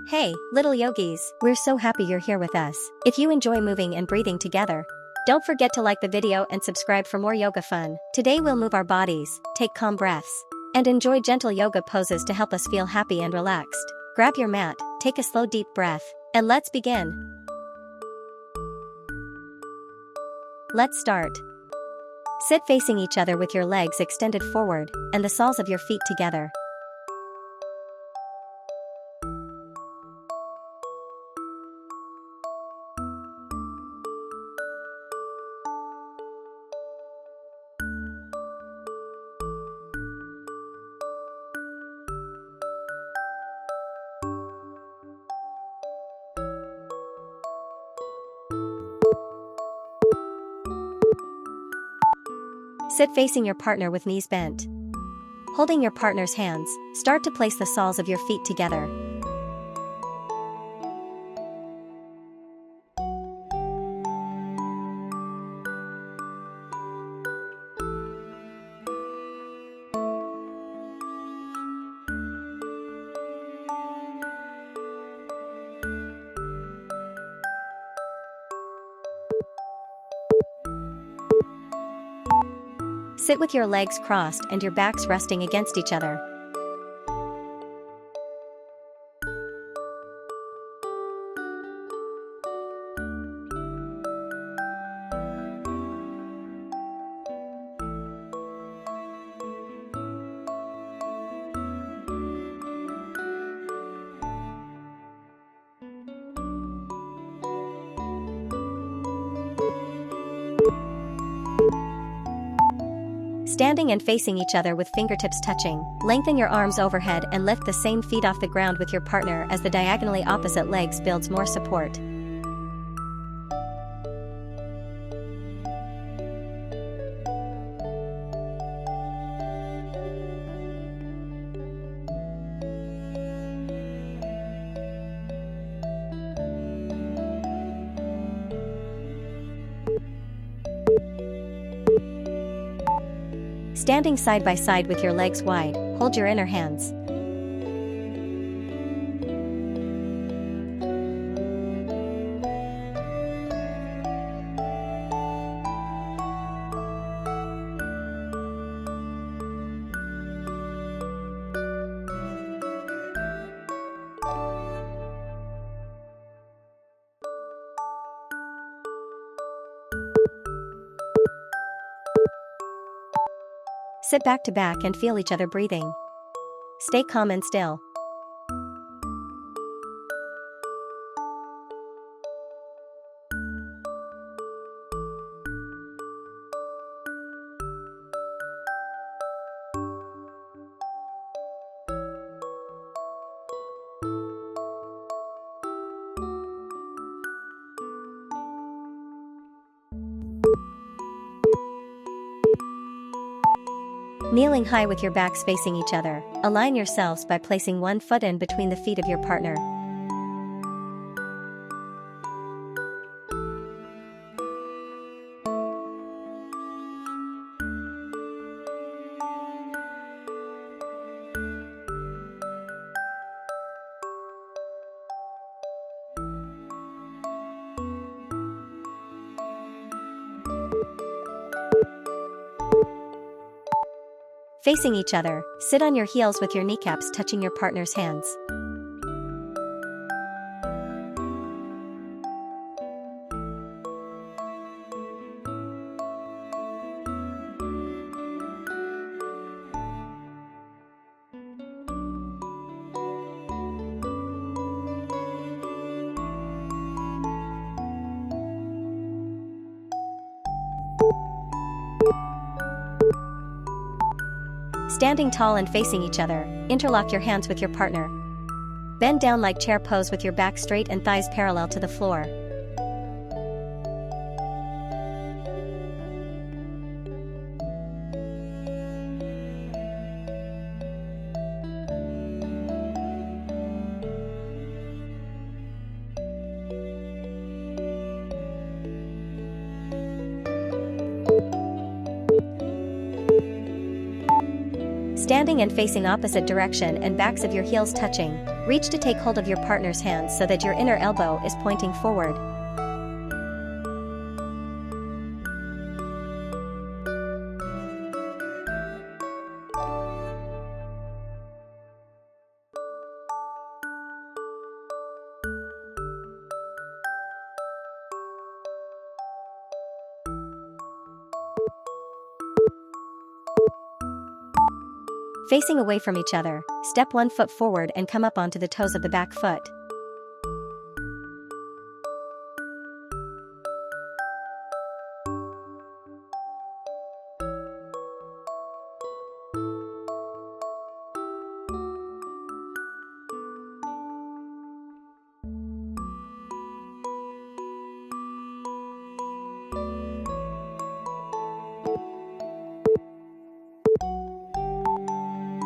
Hey, little yogis, we're so happy you're here with us. If you enjoy moving and breathing together, don't forget to like the video and subscribe for more yoga fun. Today we'll move our bodies, take calm breaths, and enjoy gentle yoga poses to help us feel happy and relaxed. Grab your mat, take a slow deep breath, and let's begin. Let's start. Sit facing each other with your legs extended forward and the soles of your feet together. Sit facing your partner with knees bent. Holding your partner's hands, start to place the soles of your feet together. Sit with your legs crossed and your backs resting against each other. Standing and facing each other with fingertips touching, lengthen your arms overhead and lift the same feet off the ground with your partner as the diagonally opposite legs builds more support. Standing side by side with your legs wide, hold your inner hands. Sit back to back and feel each other breathing. Stay calm and still. Kneeling high with your backs facing each other, align yourselves by placing one foot in between the feet of your partner. Facing each other, sit on your heels with your kneecaps touching your partner's hands. Standing tall and facing each other, interlock your hands with your partner. Bend down like chair pose with your back straight and thighs parallel to the floor. Standing and facing opposite direction and backs of your heels touching, Reach to take hold of your partner's hands so that your inner elbow is pointing forward. Facing away from each other, step one foot forward and come up onto the toes of the back foot.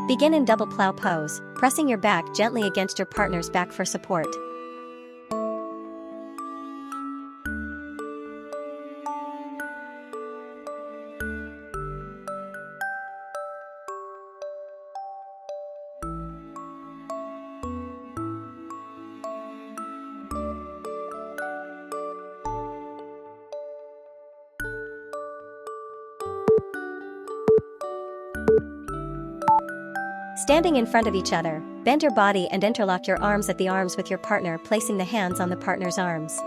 Begin in double plow pose, pressing your back gently against your partner's back for support. Standing in front of each other, bend your body and interlock your arms at the arms with your partner, placing the hands on the partner's arms.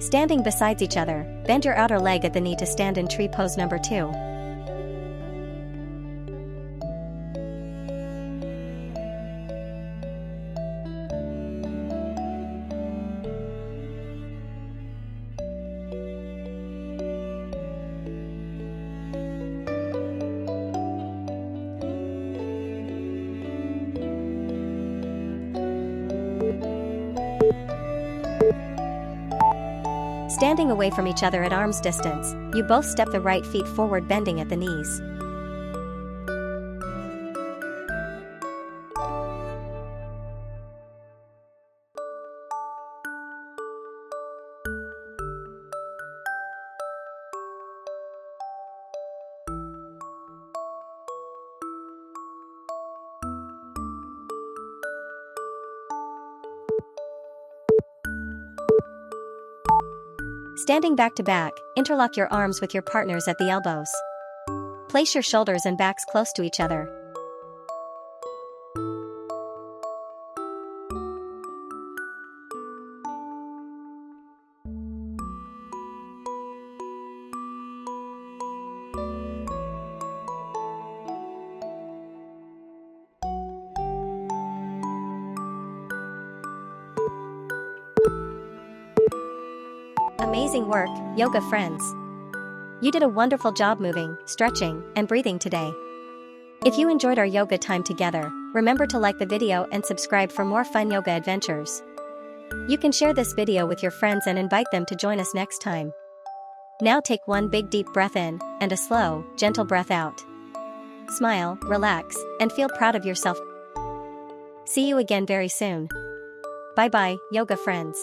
Standing beside each other, bend your outer leg at the knee to stand in tree pose number 2. Standing away from each other at arm's distance, you both step the right feet forward, bending at the knees. Standing back to back, interlock your arms with your partner's at the elbows. Place your shoulders and backs close to each other. Amazing work, yoga friends! You did a wonderful job moving, stretching, and breathing today. If you enjoyed our yoga time together, remember to like the video and subscribe for more fun yoga adventures. You can share this video with your friends and invite them to join us next time. Now take one big deep breath in, and a slow, gentle breath out. Smile, relax, and feel proud of yourself. See you again very soon. Bye bye, yoga friends.